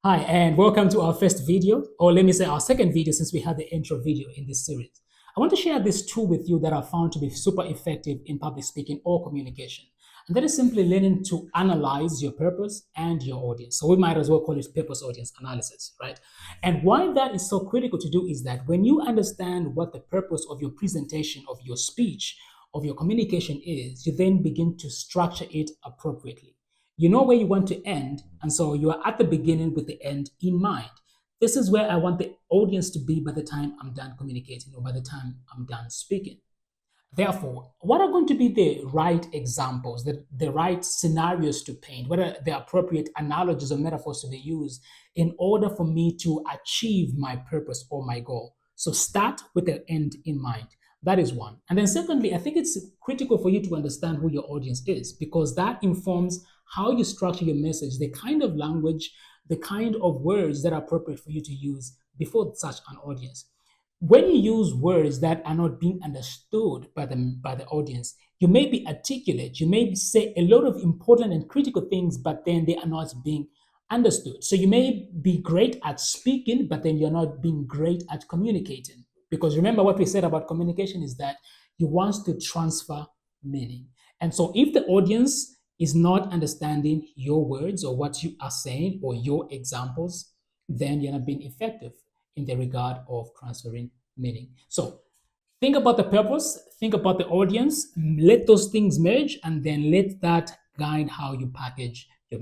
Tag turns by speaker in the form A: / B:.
A: Hi, and welcome to our first video, or let me say our second video since we had the intro video in this series. I want to share this tool with you that I found to be super effective in public speaking or communication. And that is simply learning to analyze your purpose and your audience. So we might as well call it purpose audience analysis, right? And why that is so critical to do is that when you understand what the purpose of your presentation, of your speech, of your communication is, you then begin to structure it appropriately. You know where you want to end, and so you are at the beginning with the end in mind. This is where I want the audience to be by the time I'm done communicating or by the time I'm done speaking. Therefore, what are going to be the right examples, the right scenarios to paint? What are the appropriate analogies or metaphors to be used in order for me to achieve my purpose or my goal? So start with the end in mind. That is one. And then secondly, I think it's critical for you to understand who your audience is because that informs how you structure your message, the kind of language, the kind of words that are appropriate for you to use before such an audience. When you use words that are not being understood by the audience, you may be articulate, you may say a lot of important and critical things, but then they are not being understood. So you may be great at speaking, but then you're not being great at communicating. Because remember what we said about communication is that you want to transfer meaning. And so if the audience is not understanding your words or what you are saying or your examples, then you're not being effective in the regard of transferring meaning. So think about the purpose, think about the audience, let those things merge, and then let that guide how you package